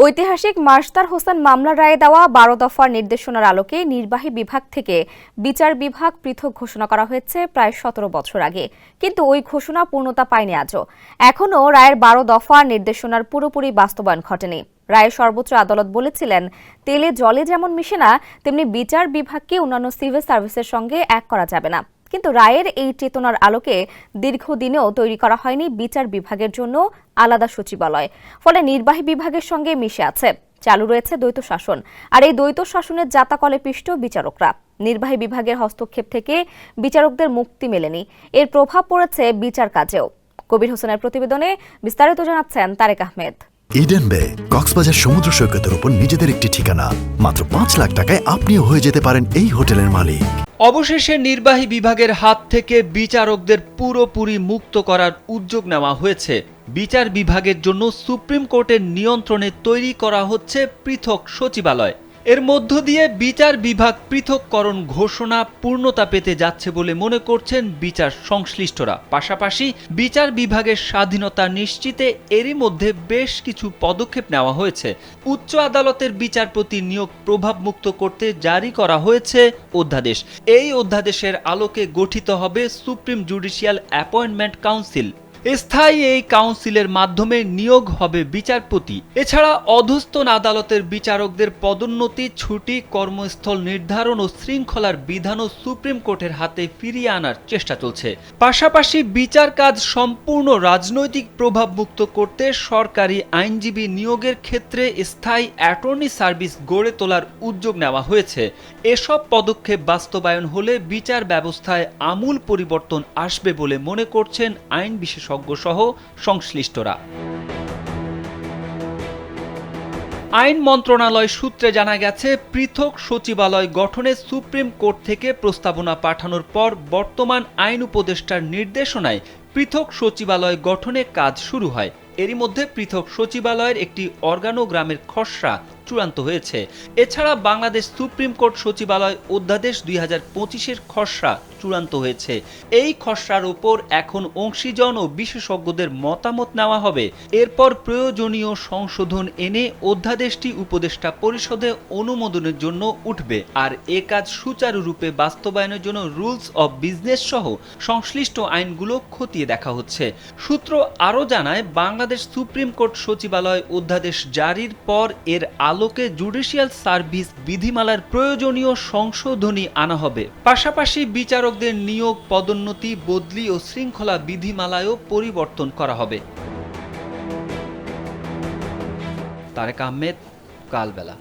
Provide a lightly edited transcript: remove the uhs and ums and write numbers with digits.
ঐতিহাসিক মাসদার হোসেন মামলার রায়ে দেওয়া ১২ দফার নির্দেশনার আলোকে নির্বাহী বিভাগ থেকে বিচার বিভাগ পৃথক ঘোষণা করা হয়েছে প্রায় ১৭ বছর আগে, কিন্তু ওই ঘোষণা পূর্ণতা পায়নি আজও। এখনও রায়ের ১২ দফার নির্দেশনার পুরোপুরি বাস্তবায়ন ঘটেনি। রায়ে সর্বোচ্চ আদালত বলেছিলেন, তেলে জলে যেমন মিশে না, তেমনি বিচার বিভাগকে অন্যান্য সিভিল সার্ভিসের সঙ্গে এক করা যাবে না। কিন্তু রায়ের এই চেতনার আলোকে দীর্ঘদিনেও তৈরি করা হয়নি বিচার বিভাগের জন্য আলাদা সচিবালয়। ফলে নির্বাহী বিভাগের সঙ্গে মিশে আছে। চালু রয়েছে দ্বৈত শাসন, আর এই দ্বৈত শাসনের জাতাকলে পিষ্ট বিচারকরা। নির্বাহী বিভাগের হস্তক্ষেপ থেকে বিচারকদের মুক্তি মেলেনি। এর প্রভাব পড়েছে বিচার কাজেও। কবির হোসেনের প্রতিবেদনে বিস্তারিত জানাচ্ছেন তারেক আহমেদ। ইডেন বে কক্সবাজার সমুদ্র সৈকতের উপর নিজেদের একটি ঠিকানা। মাত্র ৫ লাখ টাকায় আপনিও হয়ে যেতে পারেন এই হোটেলের মালিক। অবশেষে নির্বাহী বিভাগের হাত থেকে বিচারকদের পুরোপুরি মুক্ত করার উদ্যোগ নেওয়া হয়েছে। বিচার বিভাগের জন্য সুপ্রিম কোর্টের নিয়ন্ত্রণে তৈরি করা হচ্ছে পৃথক সচিবালয়। এর মধ্য দিয়ে বিচার বিভাগ পৃথককরণ ঘোষণা পূর্ণতা পেতে যাচ্ছে বলে মনে করছেন বিচার সংশ্লিষ্টরা। পাশাপাশি বিচার বিভাগের স্বাধীনতা নিশ্চিতে এরই মধ্যে বেশ কিছু পদক্ষেপ নেওয়া হয়েছে। উচ্চ আদালতের বিচারপতি নিয়োগ প্রভাবমুক্ত করতে জারি করা হয়েছে অধ্যাদেশ। এই অধ্যাদেশের আলোকে গঠিত হবে সুপ্রিম জুডিশিয়াল অ্যাপয়েন্টমেন্ট কাউন্সিল। স্থায়ী এই কাউন্সিলের মাধ্যমে নিয়োগ হবে বিচারপতি। এছাড়া অধস্তন আদালতের বিচারকদের পদোন্নতি, ছুটি, কর্মস্থল নির্ধারণ ও শৃঙ্খলার বিধানও সুপ্রিম কোর্টের হাতে ফিরিয়ে আনার চেষ্টা চলছে। পাশাপাশি বিচার কাজ সম্পূর্ণ রাজনৈতিক প্রভাবমুক্ত করতে সরকারি আইনজীবী নিয়োগের ক্ষেত্রে স্থায়ী অ্যাটর্নি সার্ভিস গড়ে তোলার উদ্যোগ নেওয়া হয়েছে। এসব পদক্ষেপ বাস্তবায়ন হলে বিচার ব্যবস্থায় আমূল পরিবর্তন আসবে বলে মনে করছেন আইন বিশেষজ্ঞ সহ সংশ্লিষ্টরা। আইন মন্ত্রণালয় সূত্রে জানা গেছে, পৃথক সচিবালয় গঠনে সুপ্রিম কোর্ট থেকে প্রস্তাবনা পাঠানোর পর বর্তমান আইন উপদেষ্টার নির্দেশনায় পৃথক সচিবালয় গঠনে কাজ শুরু হয়। এরই মধ্যে পৃথক সচিবালয়ের একটি অর্গানোগ্রামের খসড়া চূড়ান্ত হয়েছে। এছাড়া বাংলাদেশ সুপ্রিম কোর্ট সচিবালয় অধ্যাদেশ ২০২৫-এর খসড়া চূড়ান্ত হয়েছে। এই খসড়ার উপর এখন অংশীজন ও বিশেষজ্ঞদের মতামত নেওয়া হবে। এরপর প্রয়োজনীয় সংশোধন এনে অধ্যাদেশটি উপদেষ্টা পরিষদে অনুমোদনের জন্য উঠবে। আর এ কাজ সুচারুরূপে বাস্তবায়নের জন্য রুলস অব বিজনেস সহ সংশ্লিষ্ট আইনগুলো খতিয়ে দেখা হচ্ছে। সূত্র আরও জানায়, বাংলাদেশ সুপ্রিম কোর্ট সচিবালয় অধ্যাদেশ জারির পর এর আলোকে জুডিশিয়াল সার্ভিস বিধিমালার প্রয়োজনীয় সংশোধনী আনা হবে। পাশাপাশি বিচারকদের নিয়োগ, পদোন্নতি, বদলি ও শৃঙ্খলা বিধিমালায়ও পরিবর্তন করা হবে। তারেক আহমেদ, কালবেলা।